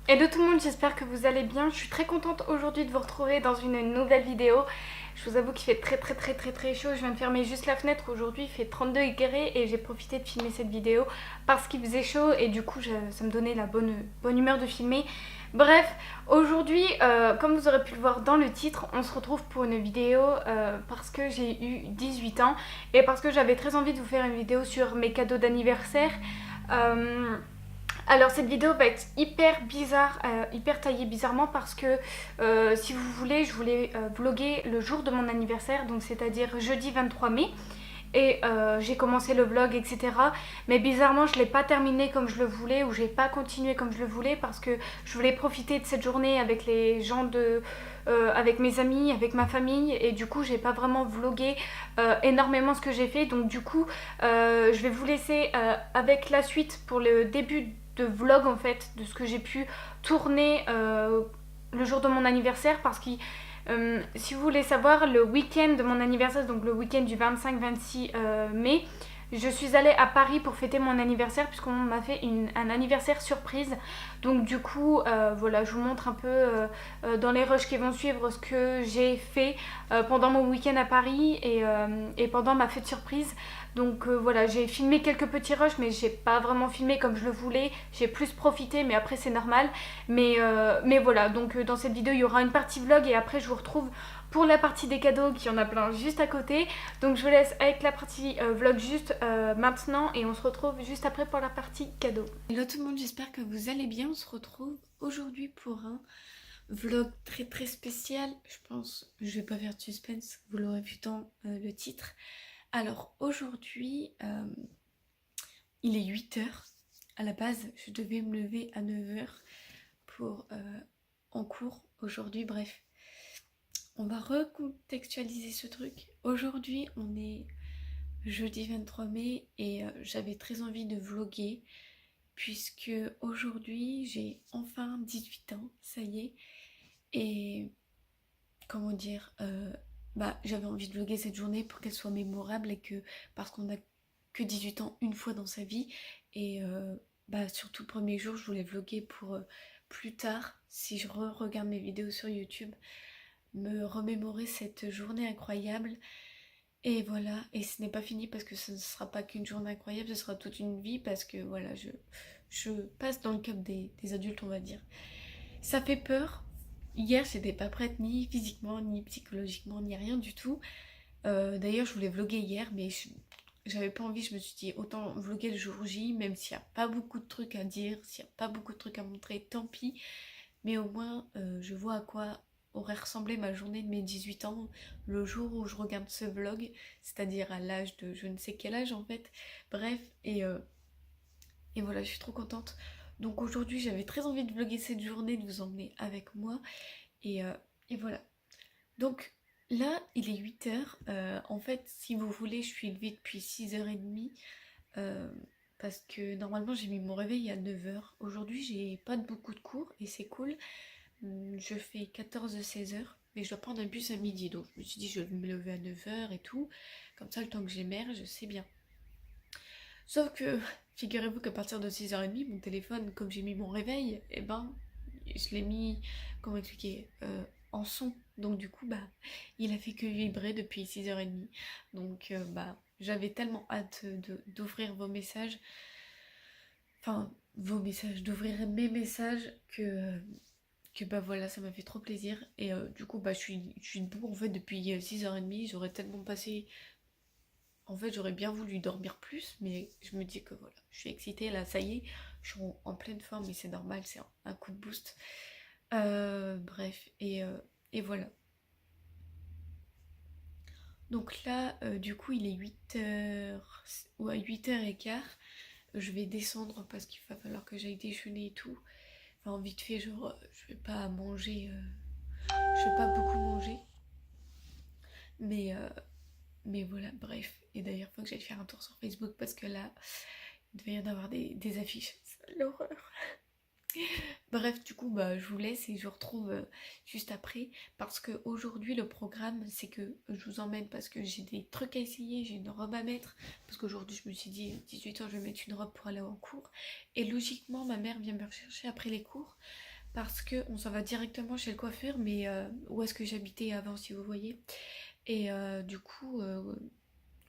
Hello tout le monde, j'espère que vous allez bien. Je suis très contente aujourd'hui de vous retrouver dans une nouvelle vidéo. Je vous avoue qu'il fait très chaud. Je viens de fermer juste la fenêtre. Aujourd'hui il fait 32 degrés et j'ai profité de filmer cette vidéo parce qu'il faisait chaud et du coup ça me donnait la bonne humeur de filmer. Bref, aujourd'hui, comme vous aurez pu le voir dans le titre, on se retrouve pour une vidéo parce que j'ai eu 18 ans et parce que j'avais très envie de vous faire une vidéo sur mes cadeaux d'anniversaire. Euh, alors cette vidéo va être hyper bizarre, hyper taillée bizarrement parce que si vous voulez, je voulais vlogger le jour de mon anniversaire, donc c'est-à-dire jeudi 23 mai. Et j'ai commencé le vlog, etc. Mais bizarrement, je ne l'ai pas terminé comme je le voulais ou j'ai pas continué comme je le voulais parce que je voulais profiter de cette journée avec les gens avec mes amis, avec ma famille et du coup j'ai pas vraiment vlogué énormément ce que j'ai fait. Donc du coup je vais vous laisser avec la suite pour le début de vlog en fait de ce que j'ai pu tourner le jour de mon anniversaire parce que si vous voulez savoir, le week-end de mon anniversaire, donc le week-end du 25-26 mai, je suis allée à Paris pour fêter mon anniversaire puisqu'on m'a fait un anniversaire surprise. Donc du coup, voilà, je vous montre un peu dans les rushs qui vont suivre ce que j'ai fait pendant mon week-end à Paris et pendant ma fête surprise. Donc voilà, j'ai filmé quelques petits rushs, mais j'ai pas vraiment filmé comme je le voulais. J'ai plus profité, mais après c'est normal. Mais voilà, donc dans cette vidéo, il y aura une partie vlog et après je vous retrouve pour la partie des cadeaux, qui en a plein juste à côté. Donc je vous laisse avec la partie vlog juste maintenant et on se retrouve juste après pour la partie cadeaux. Hello tout le monde, j'espère que vous allez bien. On se retrouve aujourd'hui pour un vlog très spécial. Je pense, je vais pas faire de suspense, vous l'aurez vu dans le titre. Alors aujourd'hui, il est 8 h. À la base, je devais me lever à 9 h pour en cours aujourd'hui. Bref, on va recontextualiser ce truc. Aujourd'hui, on est jeudi 23 mai et j'avais très envie de vlogger puisque aujourd'hui j'ai enfin 18 ans, ça y est. Et comment dire, j'avais envie de vlogger cette journée pour qu'elle soit mémorable et que parce qu'on a que 18 ans une fois dans sa vie et surtout le premier jour je voulais vlogger pour plus tard si je regarde mes vidéos sur YouTube me remémorer cette journée incroyable. Et voilà, et ce n'est pas fini parce que ce ne sera pas qu'une journée incroyable, ce sera toute une vie parce que voilà, je passe dans le cap des adultes, on va dire. Ça fait peur. Hier, j'étais pas prête ni physiquement, ni psychologiquement, ni rien du tout. D'ailleurs, je voulais vlogger hier, mais j'avais pas envie. Je me suis dit, autant vlogger le jour J, même s'il n'y a pas beaucoup de trucs à dire, s'il n'y a pas beaucoup de trucs à montrer, tant pis. Mais au moins, je vois à quoi aurait ressemblé ma journée de mes 18 ans le jour où je regarde ce vlog, c'est-à-dire à l'âge de je ne sais quel âge en fait. Bref, et voilà, je suis trop contente. Donc aujourd'hui, j'avais très envie de vlogger cette journée, de vous emmener avec moi. Et, euh, et voilà. Donc là, il est 8 h. En fait, si vous voulez, je suis levée depuis 6h30. euh, Parce que normalement, j'ai mis mon réveil à 9 h. Aujourd'hui, j'ai pas beaucoup de cours et c'est cool. Je fais 14-16 h, mais je dois prendre un bus à midi. Donc je me suis dit, je vais me lever à 9 h et tout. Comme ça, le temps que j'émerge, c'est bien. Sauf que, figurez-vous qu'à partir de 6h30, mon téléphone, comme j'ai mis mon réveil, et ben, je l'ai mis, comment expliquer, en son. Donc du coup, il a fait que vibrer depuis 6h30. Donc, j'avais tellement hâte d'ouvrir vos messages, enfin, vos messages, d'ouvrir mes messages que voilà, ça m'a fait trop plaisir. Et du coup, je suis debout en fait depuis 6h30. J'aurais tellement passé. En fait, j'aurais bien voulu dormir plus, mais je me dis que voilà, je suis excitée là, ça y est, je suis en pleine forme, mais c'est normal, c'est un coup de boost. Bref, et voilà. Donc là, du coup, il est 8 h, ouais, 8h15. Je vais descendre parce qu'il va falloir que j'aille déjeuner et tout. Enfin, vite fait, genre, je vais pas manger, je vais pas beaucoup manger. Mais, euh, mais voilà, bref. Et d'ailleurs, il faut que j'aille faire un tour sur Facebook parce que là, il devait y en avoir des affiches. C'est l'horreur. Bref, du coup, je vous laisse et je vous retrouve juste après. Parce que aujourd'hui le programme, c'est que je vous emmène parce que j'ai des trucs à essayer, j'ai une robe à mettre. Parce qu'aujourd'hui, je me suis dit, 18 h, je vais mettre une robe pour aller en cours. Et logiquement, ma mère vient me rechercher après les cours. parce que on s'en va directement chez le coiffeur, mais où est-ce que j'habitais avant, si vous voyez. Et du coup,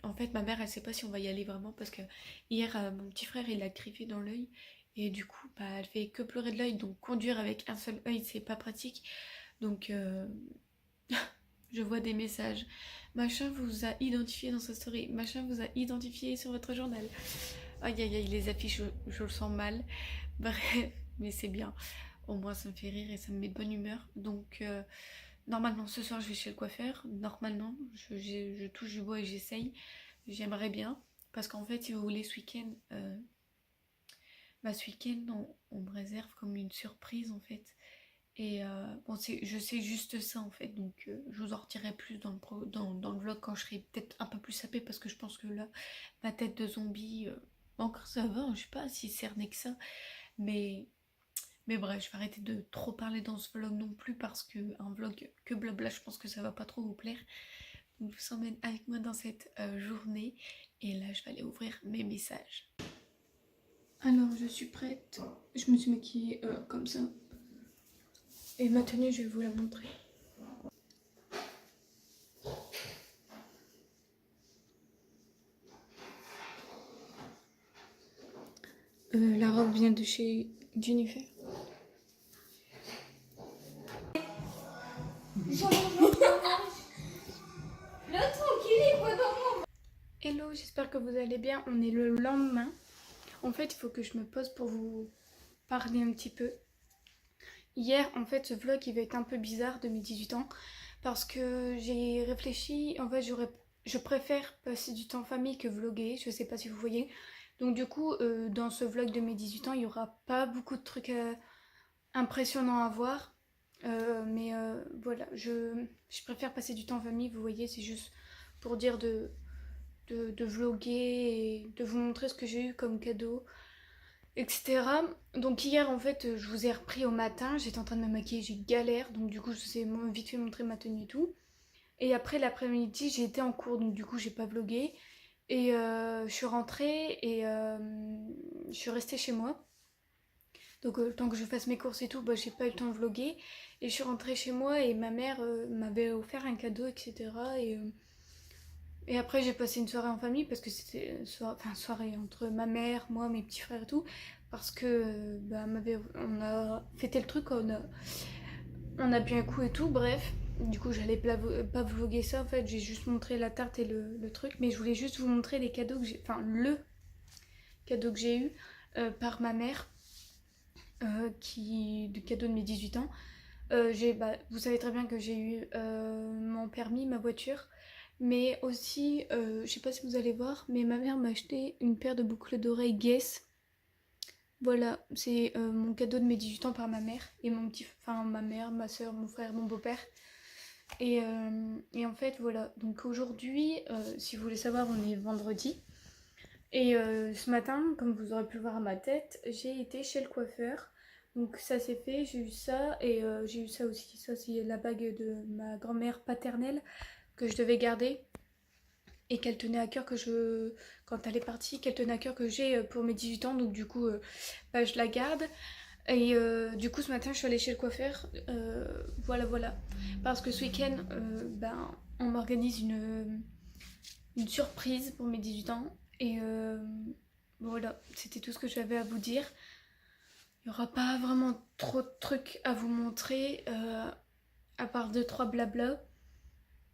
en fait, ma mère, elle sait pas si on va y aller vraiment parce que hier, mon petit frère, il a griffé dans l'œil. Et du coup, bah, elle fait que pleurer de l'œil. Donc, conduire avec un seul œil, c'est pas pratique. Donc, je vois des messages. Machin vous a identifié dans sa story. Machin vous a identifié sur votre journal. Aïe, aïe, aïe, les affiches, je le sens mal. Bref, mais c'est bien. Au moins, ça me fait rire et ça me met de bonne humeur. Donc, normalement, ce soir, je vais chez le coiffeur. Normalement, je touche du bois et j'essaye. J'aimerais bien. Parce qu'en fait, si vous voulez, ce week-end, ce week-end, on me réserve comme une surprise, en fait. Et bon, je sais juste ça, en fait. Donc, je vous en redirai plus dans le vlog quand je serai peut-être un peu plus sapée. Parce que je pense que là, ma tête de zombie, encore ça va. Je sais pas si cerné que ça. Mais bref, je vais arrêter de trop parler dans ce vlog non plus parce que un vlog que blabla, je pense que ça va pas trop vous plaire. Donc je vous emmène avec moi dans cette journée et là je vais aller ouvrir mes messages. Alors je suis prête, je me suis maquillée comme ça et ma tenue je vais vous la montrer. La robe vient de chez Jennifer. Hello, j'espère que vous allez bien. On est le lendemain. En fait, il faut que je me pose pour vous parler un petit peu. Hier, en fait, ce vlog il va être un peu bizarre de mes 18 ans parce que j'ai réfléchi. En fait, je préfère passer du temps en famille que vlogger. Je sais pas si vous voyez. Donc, du coup, dans ce vlog de mes 18 ans, il y aura pas beaucoup de trucs impressionnants à voir. Mais voilà, je préfère passer du temps en famille. Vous voyez, c'est juste pour dire de vlogger et de vous montrer ce que j'ai eu comme cadeau, etc. Donc hier en fait je vous ai repris au matin, j'étais en train de me maquiller, j'ai galère, donc du coup je vous ai vite fait montrer ma tenue et tout. Et après l'après-midi j'ai été en cours, donc du coup j'ai pas vlogué. Et je suis rentrée et je suis restée chez moi. Donc le temps que je fasse mes courses et tout, bah, j'ai pas eu le temps de vlogger. Et je suis rentrée chez moi et ma mère m'avait offert un cadeau, etc. Et après j'ai passé une soirée en famille parce que c'était soirée entre ma mère, moi, mes petits frères et tout. Parce que bah, on a fêté le truc, on a bu un coup et tout, bref. Du coup j'allais pas vlogger ça en fait, j'ai juste montré la tarte et le truc. Mais je voulais juste vous montrer les cadeaux que j'ai. Enfin le cadeau que j'ai eu par ma mère. Du cadeau de mes 18 ans. Vous savez très bien que j'ai eu mon permis, ma voiture. Mais aussi, je sais pas si vous allez voir, mais ma mère m'a acheté une paire de boucles d'oreilles Guess. Voilà, c'est mon cadeau de mes 18 ans par ma mère. Et ma mère, ma soeur, mon frère, mon beau-père. Et en fait, voilà. Donc aujourd'hui, si vous voulez savoir, on est vendredi. Et ce matin, comme vous aurez pu le voir à ma tête, j'ai été chez le coiffeur. Donc ça s'est fait, j'ai eu ça et j'ai eu ça aussi. Ça c'est la bague de ma grand-mère paternelle que je devais garder et qu'elle tenait à cœur quand elle est partie, qu'elle tenait à cœur que j'ai pour mes 18 ans. Donc du coup, je la garde. Et du coup ce matin je suis allée chez le coiffeur. Voilà. Parce que ce week-end, on m'organise une surprise pour mes 18 ans. Et voilà, c'était tout ce que j'avais à vous dire. Il n'y aura pas vraiment trop de trucs à vous montrer, à part 2-3 blabla.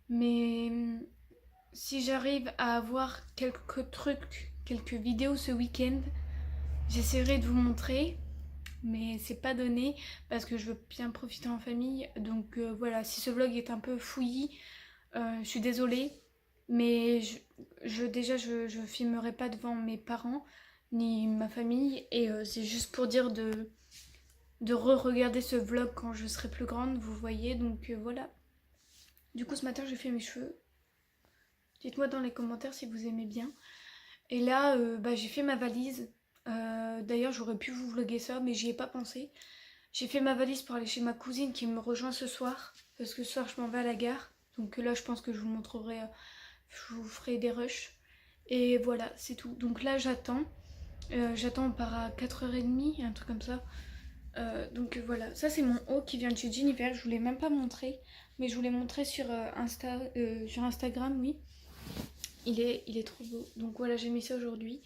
Mais si j'arrive à avoir quelques trucs, quelques vidéos ce week-end, j'essaierai de vous montrer. Mais c'est pas donné parce que je veux bien profiter en famille. Donc voilà, si ce vlog est un peu fouillis, je suis désolée. Mais je filmerai pas devant mes parents ni ma famille. Et c'est juste pour dire de re-regarder ce vlog quand je serai plus grande, vous voyez. Donc voilà. Du coup ce matin j'ai fait mes cheveux. Dites-moi dans les commentaires si vous aimez bien. Et là j'ai fait ma valise. D'ailleurs j'aurais pu vous vlogger ça mais j'y ai pas pensé. J'ai fait ma valise pour aller chez ma cousine qui me rejoint ce soir. Parce que ce soir je m'en vais à la gare. Donc là je pense que je vous montrerai, je vous ferai des rushs. Et voilà, c'est tout. Donc là j'attends. On part à 4h30, un truc comme ça. Donc voilà, ça c'est mon haut qui vient de chez Jennifer. Je vous l'ai même pas montré, mais je vous l'ai montré sur, sur Instagram, oui. Il est trop beau. Donc voilà, j'ai mis ça aujourd'hui.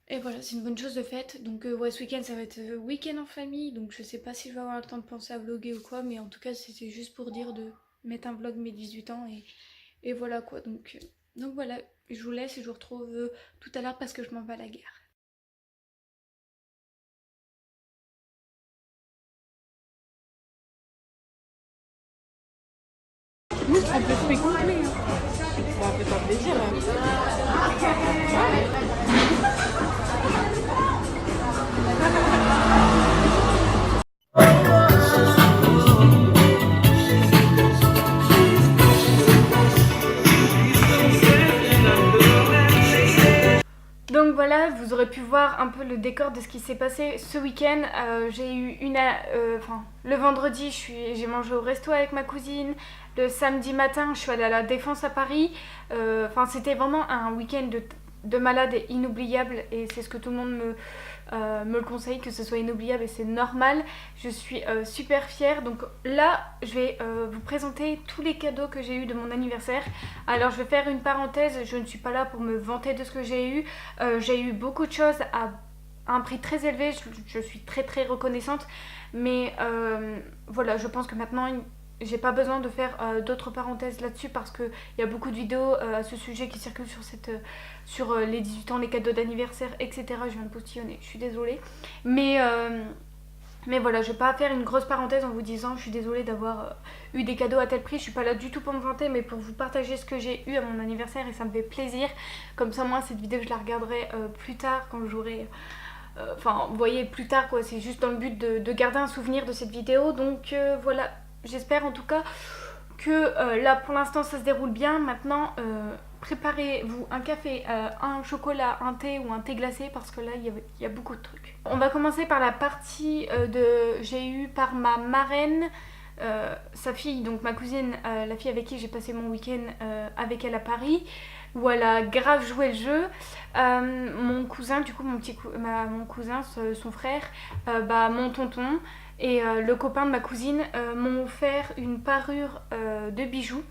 Et voilà, c'est une bonne chose de faite. Donc ouais, ce week-end, ça va être week-end en famille. Donc je sais pas si je vais avoir le temps de penser à vlogger ou quoi. Mais en tout cas, c'était juste pour dire de mettre un vlog mes 18 ans. Et voilà quoi. Donc voilà, je vous laisse et je vous retrouve tout à l'heure parce que je m'en vais à la gare. Nous, on peut trouver complet. Ça fait pas plaisir. Donc voilà, vous aurez pu voir un peu le décor de ce qui s'est passé ce week-end. J'ai eu le vendredi, j'ai mangé au resto avec ma cousine. Le samedi matin, je suis allée à la Défense à Paris. C'était vraiment un week-end de malade et inoubliable. Et c'est ce que tout le monde me le conseille, que ce soit inoubliable et c'est normal. Je suis super fière. Donc là, je vais vous présenter tous les cadeaux que j'ai eu de mon anniversaire. Alors je vais faire une parenthèse, je ne suis pas là pour me vanter de ce que j'ai eu. J'ai eu beaucoup de choses à un prix très élevé, je suis très très reconnaissante. Mais voilà, je pense que maintenant j'ai pas besoin de faire d'autres parenthèses là-dessus parce qu'il y a beaucoup de vidéos à ce sujet qui circulent sur les 18 ans, les cadeaux d'anniversaire, etc. Je viens de postillonner, je suis désolée. Mais voilà, je vais pas faire une grosse parenthèse en vous disant je suis désolée d'avoir eu des cadeaux à tel prix. Je suis pas là du tout pour me vanter, mais pour vous partager ce que j'ai eu à mon anniversaire et ça me fait plaisir. Comme ça, moi, cette vidéo, je la regarderai plus tard quand j'aurai... vous voyez, plus tard quoi, c'est juste dans le but de garder un souvenir de cette vidéo. Donc voilà, j'espère en tout cas que là pour l'instant ça se déroule bien. Maintenant, préparez-vous un café, un chocolat, un thé ou un thé glacé parce que là il y a beaucoup de trucs. On va commencer par la partie j'ai eu par ma marraine, sa fille, donc ma cousine, la fille avec qui j'ai passé mon week-end avec elle à Paris, où elle a grave joué le jeu. Mon cousin, du coup mon cousin, son frère, mon tonton et le copain de ma cousine m'ont offert une parure de bijoux.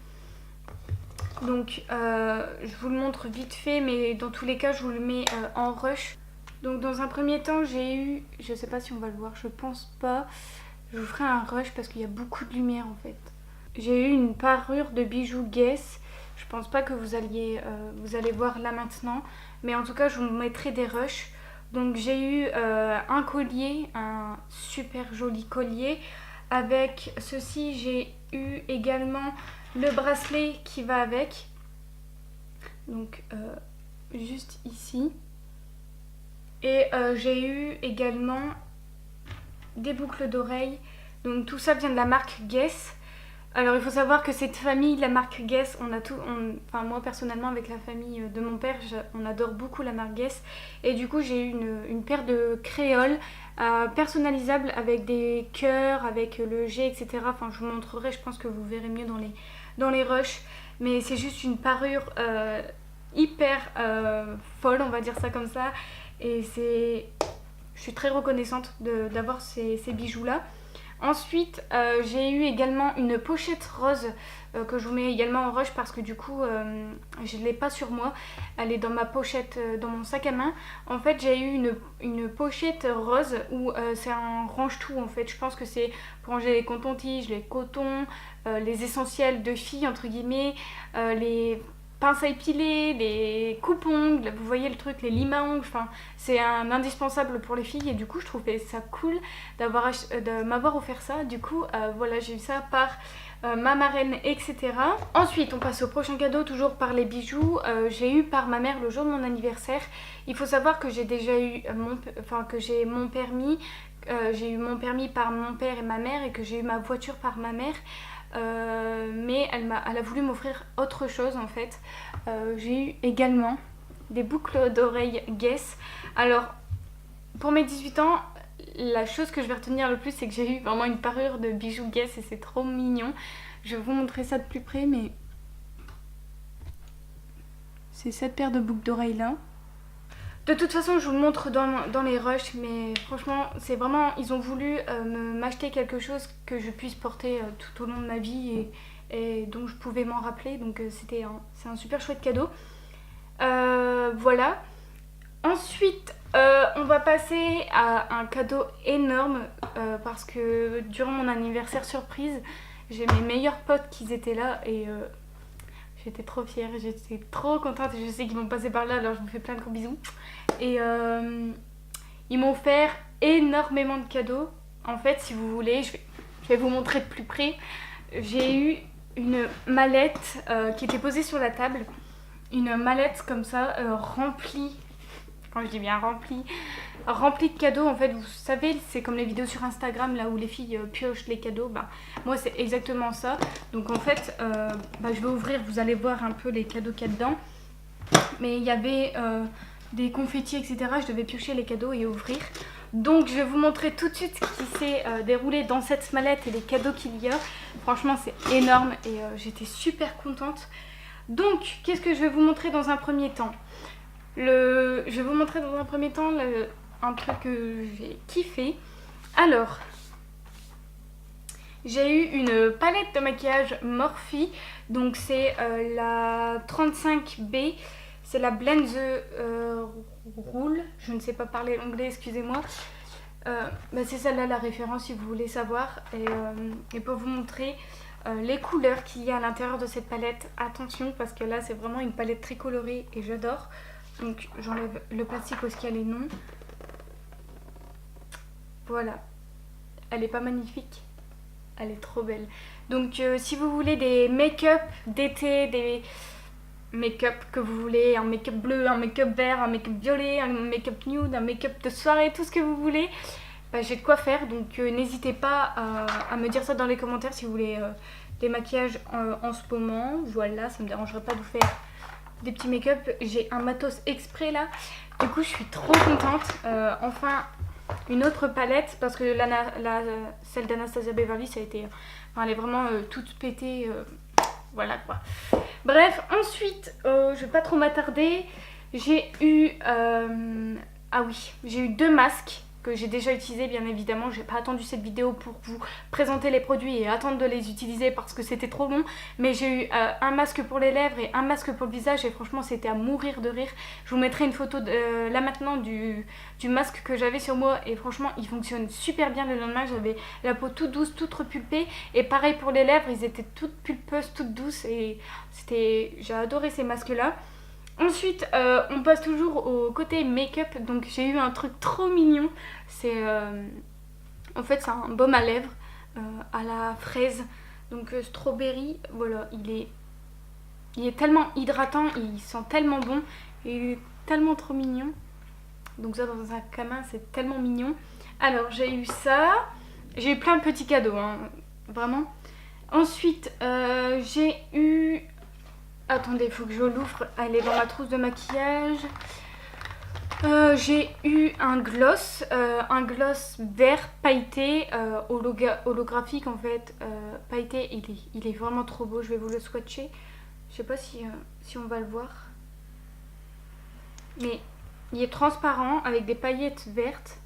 Donc je vous le montre vite fait, mais dans tous les cas je vous le mets en rush. Donc dans un premier temps j'ai eu, je sais pas si on va le voir, je pense pas, je vous ferai un rush parce qu'il y a beaucoup de lumière en fait. J'ai eu une parure de bijoux Guess, je pense pas que vous allez voir là maintenant, mais en tout cas je vous mettrai des rushs. Donc j'ai eu un collier, un super joli collier. Avec ceci, j'ai eu également le bracelet qui va avec. Donc juste ici. Et j'ai eu également des boucles d'oreilles. Donc tout ça vient de la marque Guess. Alors il faut savoir que cette famille, la marque Guess, moi personnellement avec la famille de mon père, on adore beaucoup la marque Guess. Et du coup j'ai eu une paire de créoles personnalisables avec des cœurs, avec le G, etc. Enfin je vous montrerai, je pense que vous verrez mieux dans les rushs. Mais c'est juste une parure hyper folle, on va dire ça comme ça. Et je suis très reconnaissante d'avoir ces bijoux là. Ensuite, j'ai eu également une pochette rose que je vous mets également en rush parce que du coup, je ne l'ai pas sur moi. Elle est dans ma pochette, dans mon sac à main. En fait, j'ai eu une pochette rose où c'est un range-tout en fait. Je pense que c'est pour ranger les cotons-tiges, les cotons, les essentiels de filles entre guillemets, les pinces à épiler, les coupes-ongles, vous voyez le truc, les limes à ongles, enfin c'est un indispensable pour les filles et du coup je trouvais ça cool de m'avoir offert ça. Du coup voilà, j'ai eu ça par ma marraine, etc. Ensuite on passe au prochain cadeau, toujours par les bijoux. J'ai eu par ma mère le jour de mon anniversaire. Il faut savoir que j'ai déjà eu mon permis. J'ai eu mon permis par mon père et ma mère et que j'ai eu ma voiture par ma mère. Mais elle a voulu m'offrir autre chose en fait. J'ai eu également des boucles d'oreilles Guess. Alors pour mes 18 ans, la chose que je vais retenir le plus, c'est que j'ai eu vraiment une parure de bijoux Guess et c'est trop mignon. Je vais vous montrer ça de plus près, mais c'est cette paire de boucles d'oreilles là. De toute façon, je vous le montre dans les rushs, mais franchement, c'est vraiment, ils ont voulu m'acheter quelque chose que je puisse porter tout au long de ma vie et dont je pouvais m'en rappeler. Donc c'est un super chouette cadeau. Voilà. Ensuite, on va passer à un cadeau énorme parce que durant mon anniversaire surprise, j'ai mes meilleurs potes qui étaient là et j'étais trop fière, j'étais trop contente. Je sais qu'ils vont passer par là, alors je vous fais plein de gros bisous. Et ils m'ont offert énormément de cadeaux. En fait, si vous voulez, je vais vous montrer de plus près. J'ai eu une mallette qui était posée sur la table. Une mallette comme ça, remplie, quand je dis bien remplie de cadeaux. En fait, vous savez, c'est comme les vidéos sur Instagram là où les filles piochent les cadeaux. Bah, moi, c'est exactement ça. Donc en fait, je vais ouvrir, vous allez voir un peu les cadeaux qu'il y a dedans. Mais il y avait des confettis, etc. Je devais piocher les cadeaux et ouvrir. Donc je vais vous montrer tout de suite ce qui s'est déroulé dans cette mallette et les cadeaux qu'il y a. Franchement, c'est énorme et j'étais super contente. Donc, qu'est-ce que je vais vous montrer dans un premier temps? Je vais vous montrer dans un premier temps un truc que j'ai kiffé. Alors, j'ai eu une palette de maquillage Morphe. Donc c'est la 35B. C'est la Blend the Rule. Je ne sais pas parler anglais, excusez-moi. C'est celle-là la référence si vous voulez savoir. Et pour vous montrer les couleurs qu'il y a à l'intérieur de cette palette. Attention parce que là c'est vraiment une palette très colorée et j'adore. Donc j'enlève le plastique parce qu'il y a les noms. Voilà. Elle est pas magnifique? Elle est trop belle. Donc si vous voulez des make-up d'été, des make-up que vous voulez, un make-up bleu, un make-up vert, un make-up violet, un make-up nude, un make-up de soirée, tout ce que vous voulez, j'ai de quoi faire. Donc n'hésitez pas à me dire ça dans les commentaires si vous voulez des maquillages en ce moment. Voilà, ça me dérangerait pas de vous faire des petits make-up. J'ai un matos exprès là. Du coup je suis trop contente. Enfin une autre palette parce que celle d'Anastasia Beverly ça a été, elle est vraiment toute pétée. Voilà quoi. Bref, ensuite, je vais pas trop m'attarder. J'ai eu, j'ai eu 2 masques que j'ai déjà utilisés bien évidemment. J'ai pas attendu cette vidéo pour vous présenter les produits et attendre de les utiliser parce que c'était trop long. Mais j'ai eu un masque pour les lèvres et un masque pour le visage et franchement c'était à mourir de rire. Je vous mettrai une photo là maintenant du masque que j'avais sur moi et franchement il fonctionne super bien. Le lendemain j'avais la peau toute douce, toute repulpée et pareil pour les lèvres, ils étaient toutes pulpeuses, toutes douces et j'ai adoré ces masques là. Ensuite, on passe toujours au côté make-up. Donc j'ai eu un truc trop mignon. C'est en fait c'est un baume à lèvres à la fraise. Donc strawberry. Voilà, il est tellement hydratant, il sent tellement bon. Il est tellement trop mignon. Donc ça dans un camin c'est tellement mignon. Alors j'ai eu ça. J'ai eu plein de petits cadeaux, hein, vraiment. Ensuite j'ai eu... Attendez, il faut que je l'ouvre. Elle est dans ma trousse de maquillage. J'ai eu un gloss vert pailleté, holographique en fait. Pailleté, il est vraiment trop beau. Je vais vous le swatcher. Je sais pas si on va le voir. Mais il est transparent avec des paillettes vertes.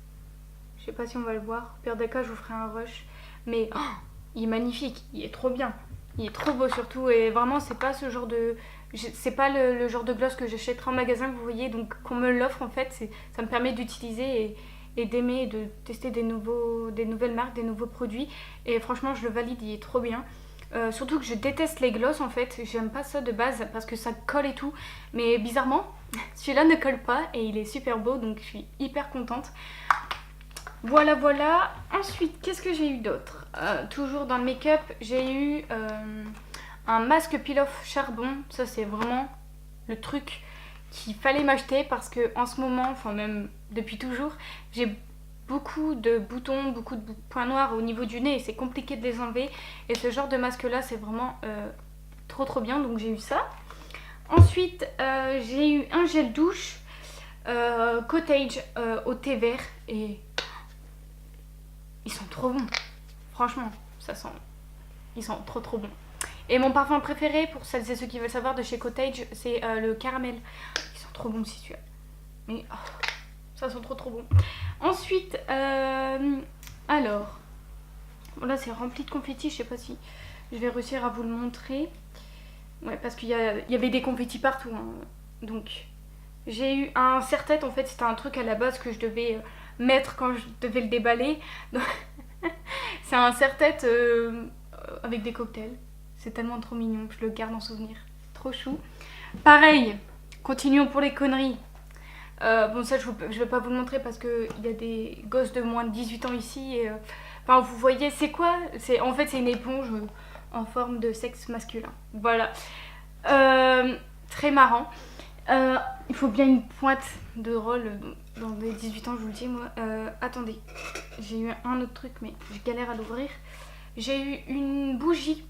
Je sais pas si on va le voir. Au pire des cas, je vous ferai un rush. Mais il est magnifique. Il est trop bien. Il est trop beau surtout et vraiment c'est pas ce genre de... C'est pas le genre de gloss que j'achèterai en magasin, vous voyez, donc qu'on me l'offre en fait, ça me permet d'utiliser et d'aimer et de tester des nouvelles marques, des nouveaux produits et franchement je le valide, il est trop bien. Surtout que je déteste les gloss en fait, j'aime pas ça de base parce que ça colle et tout, mais bizarrement celui-là ne colle pas et il est super beau donc je suis hyper contente. Voilà. Ensuite, qu'est-ce que j'ai eu d'autre? Toujours dans le make-up, j'ai eu un masque peel-off charbon. Ça, c'est vraiment le truc qu'il fallait m'acheter parce que en ce moment, enfin même depuis toujours, j'ai beaucoup de boutons, beaucoup de points noirs au niveau du nez et c'est compliqué de les enlever. Et ce genre de masque-là, c'est vraiment trop bien. Donc j'ai eu ça. Ensuite, j'ai eu un gel douche Cottage au thé vert et... ils sont trop bons, franchement, ils sont trop bons. Et mon parfum préféré, pour celles et ceux qui veulent savoir, de chez Cottage, c'est le caramel. Ils sont trop bons aussi celui-là. Mais oh, ça sent trop trop bon. Ensuite, alors, bon, là c'est rempli de confettis, je sais pas si je vais réussir à vous le montrer. Ouais, parce qu'il y avait des confettis partout, hein. Donc, j'ai eu un serre-tête, en fait, c'était un truc à la base que je devais mettre quand je devais le déballer. C'est un serre-tête avec des cocktails. C'est tellement trop mignon, je le garde en souvenir. Trop chou. Pareil, continuons pour les conneries. Bon, ça, je vais pas vous le montrer parce qu'il y a des gosses de moins de 18 ans ici. Et, enfin, vous voyez, c'est quoi? En fait, c'est une éponge en forme de sexe masculin. Voilà. Très marrant. Il faut bien une pointe de rôle dans les 18 ans, je vous le dis, moi. Attendez, j'ai eu un autre truc, mais je galère à l'ouvrir. J'ai eu une bougie.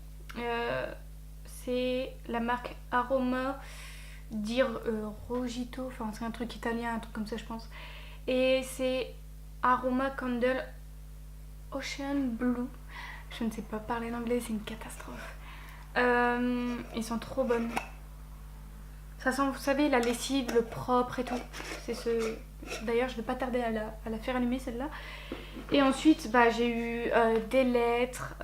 C'est la marque Aroma Rogito. Enfin, c'est un truc italien, un truc comme ça, je pense. Et c'est Aroma Candle Ocean Blue. Je ne sais pas parler l'anglais, c'est une catastrophe. Ils sont trop bonnes. Ça sent, vous savez, la lessive, le propre et tout. C'est ce... D'ailleurs, je vais pas tarder à la faire allumer, celle-là. Et ensuite, bah, j'ai eu des lettres.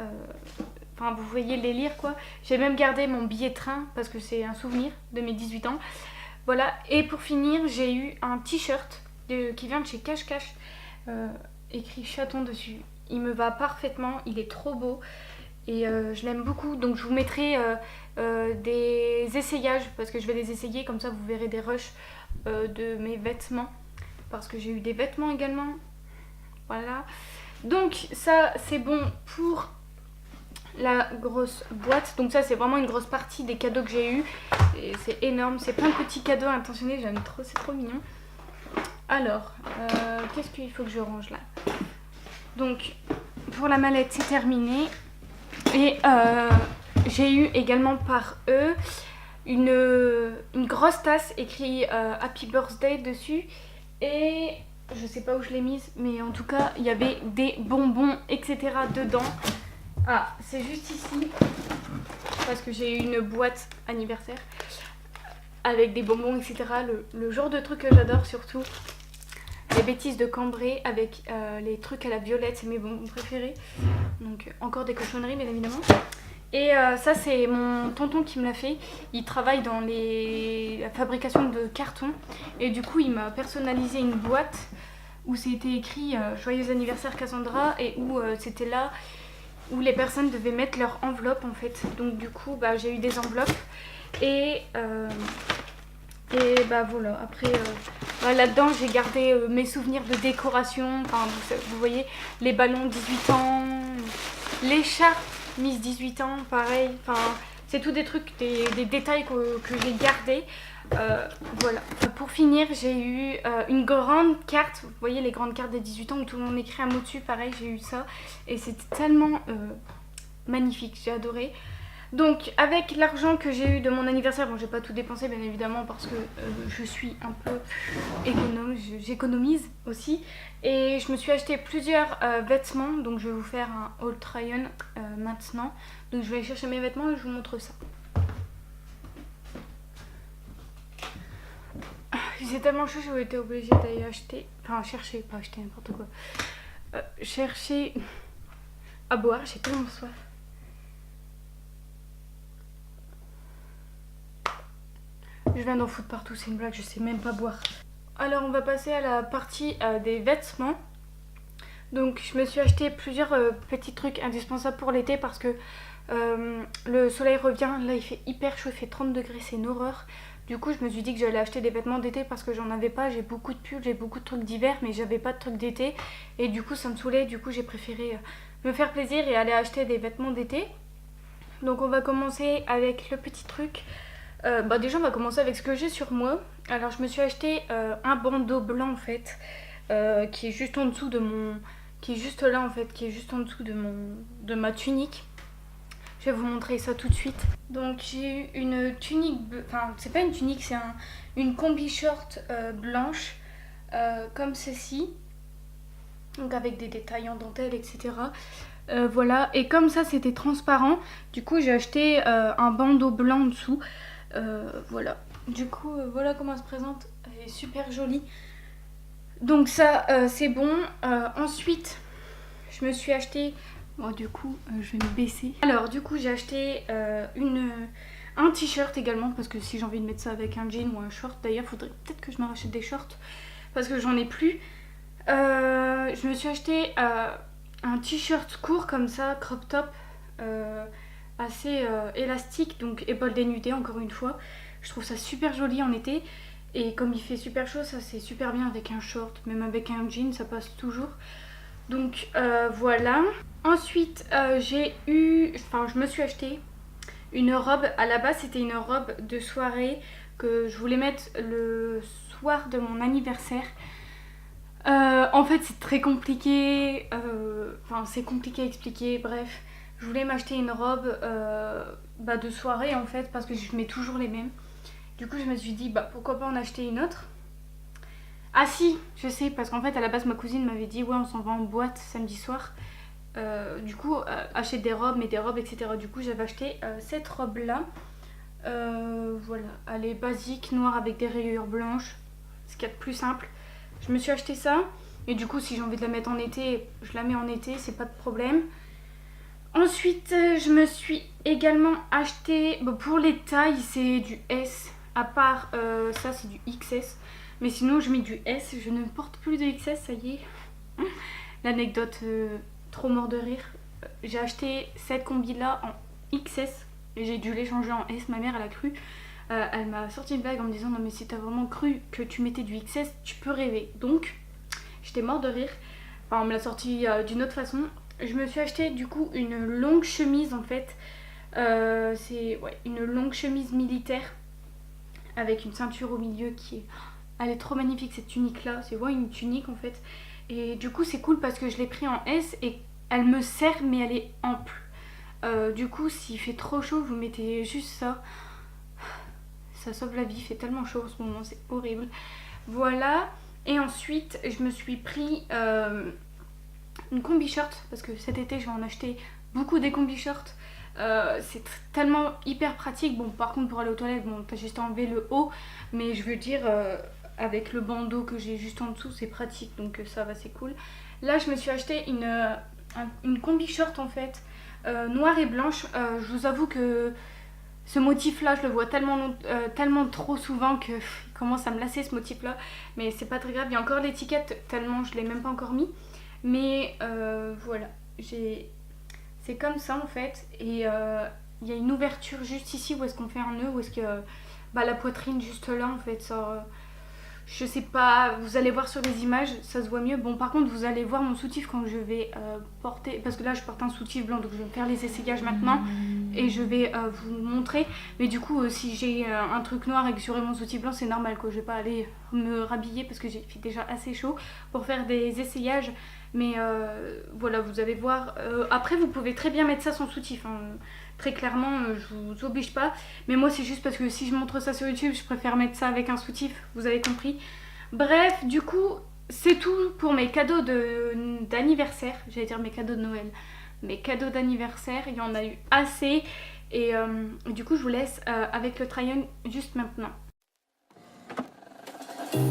Enfin, vous voyez les lire, quoi. J'ai même gardé mon billet de train, parce que c'est un souvenir de mes 18 ans. Voilà. Et pour finir, j'ai eu un t-shirt qui vient de chez Cache Cache. Écrit chaton dessus. Il me va parfaitement, il est trop beau. Et je l'aime beaucoup, donc je vous mettrai des essayages parce que je vais les essayer, comme ça vous verrez des rushs de mes vêtements parce que j'ai eu des vêtements également. Voilà, donc ça c'est bon pour la grosse boîte. Donc ça c'est vraiment une grosse partie des cadeaux que j'ai eu. C'est énorme, c'est plein de petits cadeaux intentionnés, j'aime trop, c'est trop mignon. Alors, qu'est-ce qu'il faut que je range là? Donc pour la mallette c'est terminé. Et j'ai eu également par eux une grosse tasse écrit Happy Birthday dessus. Et je sais pas où je l'ai mise, mais en tout cas il y avait des bonbons etc dedans. Ah, c'est juste ici parce que j'ai eu une boîte anniversaire avec des bonbons etc. Le genre de truc que j'adore, surtout les bêtises de Cambrai avec les trucs à la violette, c'est mes bonbons préférés. Donc encore des cochonneries bien évidemment. Et ça c'est mon tonton qui me l'a fait. Il travaille dans la fabrication de carton. Et du coup il m'a personnalisé une boîte où c'était écrit Joyeux anniversaire Cassandra. Et où c'était là où les personnes devaient mettre leur enveloppe en fait. Donc du coup bah, j'ai eu des enveloppes. Et bah voilà, après bah, là-dedans j'ai gardé mes souvenirs de décoration. Enfin vous voyez les ballons 18 ans, l'écharpe Miss 18 ans, pareil. Enfin c'est tout des trucs, des détails que j'ai gardés. Voilà. Pour finir j'ai eu une grande carte. Vous voyez les grandes cartes des 18 ans où tout le monde écrit un mot dessus. Pareil j'ai eu ça. Et c'était tellement magnifique, j'ai adoré. Donc avec l'argent que j'ai eu de mon anniversaire, bon j'ai pas tout dépensé bien évidemment parce que je suis un peu économe, j'économise aussi. Et je me suis acheté plusieurs vêtements, donc je vais vous faire un haul try-on maintenant. Donc je vais aller chercher mes vêtements et je vous montre ça. C'est tellement chaud, j'ai été obligée d'aller acheter, enfin chercher, pas acheter n'importe quoi. Chercher à boire, j'ai tellement soif. Je viens d'en foutre partout, c'est une blague, je sais même pas boire. Alors on va passer à la partie des vêtements. Donc je me suis acheté plusieurs petits trucs indispensables pour l'été parce que le soleil revient. Là il fait hyper chaud, il fait 30 degrés, c'est une horreur. Du coup je me suis dit que j'allais acheter des vêtements d'été parce que j'en avais pas. J'ai beaucoup de pulls, j'ai beaucoup de trucs d'hiver mais j'avais pas de trucs d'été. Et du coup ça me saoulait, du coup j'ai préféré me faire plaisir et aller acheter des vêtements d'été. Donc on va commencer avec le petit truc. Bah déjà on va commencer avec ce que j'ai sur moi. Alors je me suis acheté un bandeau blanc en fait qui est juste en dessous de mon... qui est juste là en fait, qui est juste en dessous de ma tunique. Je vais vous montrer ça tout de suite. Donc j'ai eu une tunique, enfin c'est pas une tunique, c'est une combi short blanche comme ceci. Donc avec des détails en dentelle etc. Voilà, et comme ça c'était transparent, du coup j'ai acheté un bandeau blanc en dessous. Voilà, du coup voilà comment elle se présente Elle est super jolie. Donc ça c'est bon. Ensuite je me suis acheté... Bon du coup je vais me baisser. Alors du coup j'ai acheté un t-shirt également parce que si j'ai envie de mettre ça avec un jean ou un short, d'ailleurs faudrait peut-être que je me rachète des shorts parce que j'en ai plus. Je me suis acheté un t-shirt court comme ça, crop top, assez élastique, donc épaules dénudées encore une fois. Je trouve ça super joli en été et comme il fait super chaud, ça c'est super bien avec un short, même avec un jean ça passe toujours. Donc voilà. Ensuite je me suis acheté une robe. À la base c'était une robe de soirée que je voulais mettre le soir de mon anniversaire. En fait c'est très compliqué, enfin c'est compliqué à expliquer, bref. Je voulais m'acheter une robe de soirée en fait parce que je mets toujours les mêmes. Du coup je me suis dit pourquoi pas en acheter une autre. Ah si, je sais, parce qu'en fait à la base ma cousine m'avait dit ouais on s'en va en boîte samedi soir. Du coup achète des robes, mets des robes etc. Du coup j'avais acheté cette robe là. Voilà, elle est basique, noire avec des rayures blanches, ce qu'il y a de plus simple. Je me suis acheté ça et du coup si j'ai envie de la mettre en été, je la mets en été, c'est pas de problème. Ensuite je me suis également acheté, pour les tailles c'est du S, à part ça c'est du XS. Mais sinon je mets du S, je ne porte plus de XS, ça y est. L'anecdote trop mort de rire. J'ai acheté cette combi là en XS et j'ai dû l'échanger en S, ma mère elle a cru. Elle m'a sorti une blague en me disant non mais si t'as vraiment cru que tu mettais du XS, tu peux rêver. Donc j'étais mort de rire. Enfin on me l'a sorti d'une autre façon. Je me suis acheté du coup une longue chemise en fait. C'est une longue chemise militaire avec une ceinture au milieu qui est... Elle est trop magnifique cette tunique là, c'est une tunique en fait. Et du coup c'est cool parce que je l'ai pris en S et elle me sert mais elle est ample. Du coup s'il fait trop chaud vous mettez juste ça. Ça sauve la vie, il fait tellement chaud en ce moment, c'est horrible. Voilà, et ensuite je me suis pris une combi short parce que cet été je vais en acheter beaucoup des combi shorts. C'est tellement hyper pratique. Bon par contre pour aller aux toilettes, bon t'as juste à enlever le haut, mais je veux dire avec le bandeau que j'ai juste en dessous c'est pratique, donc ça va, c'est cool. Là je me suis acheté une combi short en fait, noire et blanche. Je vous avoue que ce motif là je le vois tellement trop souvent que il commence à me lasser ce motif là, mais c'est pas très grave, il y a encore l'étiquette tellement je l'ai même pas encore mis, mais voilà, c'est comme ça en fait. Et il y a une ouverture juste ici où est-ce qu'on fait un nœud, où est-ce que la poitrine juste là en fait ça, je sais pas, vous allez voir sur les images, ça se voit mieux. Bon par contre vous allez voir mon soutif quand je vais porter, parce que là je porte un soutif blanc donc je vais faire les essayages maintenant et je vais vous montrer. Mais du coup si j'ai un truc noir et que j'aurai mon soutif blanc c'est normal quoi, je vais pas aller me rhabiller parce que j'ai fait déjà assez chaud pour faire des essayages. Mais voilà, vous allez voir. Après vous pouvez très bien mettre ça sans soutif hein. Très clairement je vous oblige pas, mais moi c'est juste parce que si je montre ça sur YouTube je préfère mettre ça avec un soutif, vous avez compris. Bref, du coup c'est tout pour mes cadeaux d'anniversaire, j'allais dire mes cadeaux de Noël, mes cadeaux d'anniversaire, il y en a eu assez. Et du coup je vous laisse avec le try-on juste maintenant.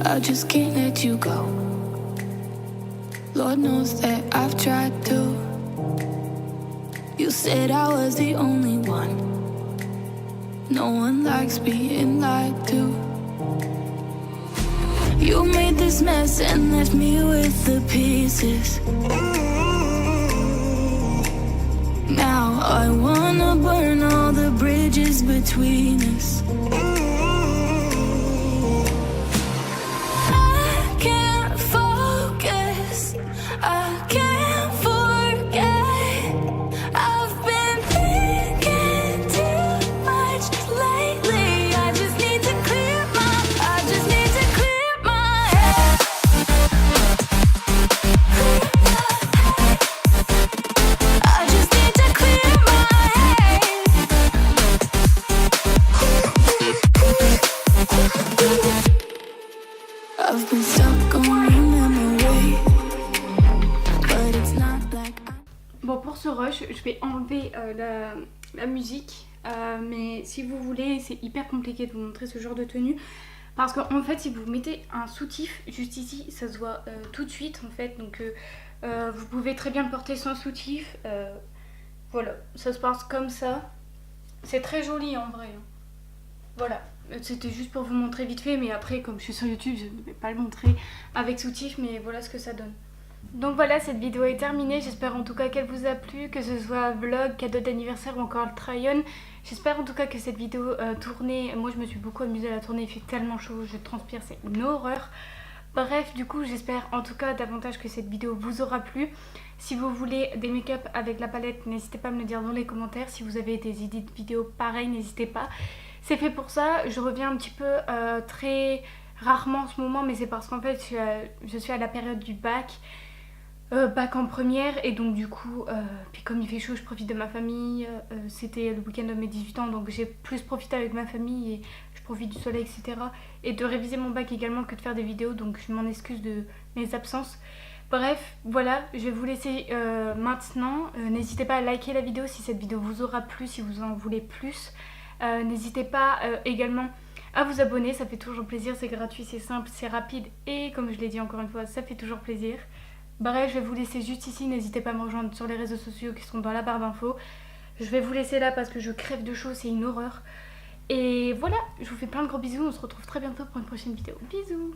I just can't let you go. Lord knows that I've tried to. You said I was the only one. No one likes being lied to. You made this mess and left me with the pieces. Now I wanna burn all the bridges between us. I can't focus, I can't forget. I've been thinking too much lately. I just need to clear my head. I just need to clear my head. I've been stuck on your memory, but it's not like Bon pour ce rush je vais enlever la musique, mais si vous voulez c'est hyper compliqué de vous montrer ce genre de tenue. Parce qu'en fait si vous mettez un soutif juste ici, ça se voit tout de suite en fait. Donc vous pouvez très bien le porter sans soutif. Voilà, ça se passe comme ça. C'est très joli en vrai. Voilà, c'était juste pour vous montrer vite fait, mais après comme je suis sur YouTube je ne vais pas le montrer avec soutif, mais voilà ce que ça donne. Donc voilà, cette vidéo est terminée, j'espère en tout cas qu'elle vous a plu, que ce soit vlog, cadeau d'anniversaire ou encore le try-on. J'espère en tout cas que cette vidéo tournée, moi je me suis beaucoup amusée à la tourner, il fait tellement chaud, je transpire, c'est une horreur. Bref, du coup j'espère en tout cas davantage que cette vidéo vous aura plu. Si vous voulez des make-up avec la palette, n'hésitez pas à me le dire dans les commentaires. Si vous avez des idées de vidéos pareilles, n'hésitez pas. C'est fait pour ça, je reviens un petit peu très rarement en ce moment, mais c'est parce qu'en fait je suis à la période du bac. Bac en première, et donc du coup puis comme il fait chaud je profite de ma famille. C'était le week-end de mes 18 ans, donc j'ai plus profité avec ma famille et je profite du soleil, etc. Et de réviser mon bac également que de faire des vidéos, donc je m'en excuse de mes absences. Bref, voilà, je vais vous laisser maintenant. N'hésitez pas à liker la vidéo si cette vidéo vous aura plu, si vous en voulez plus. N'hésitez pas également à vous abonner, ça fait toujours plaisir, c'est gratuit, c'est simple, c'est rapide et comme je l'ai dit encore une fois, ça fait toujours plaisir. Bref, je vais vous laisser juste ici, n'hésitez pas à me rejoindre sur les réseaux sociaux qui sont dans la barre d'infos. Je vais vous laisser là parce que je crève de chaud, c'est une horreur. Et voilà, je vous fais plein de gros bisous, on se retrouve très bientôt pour une prochaine vidéo. Bisous!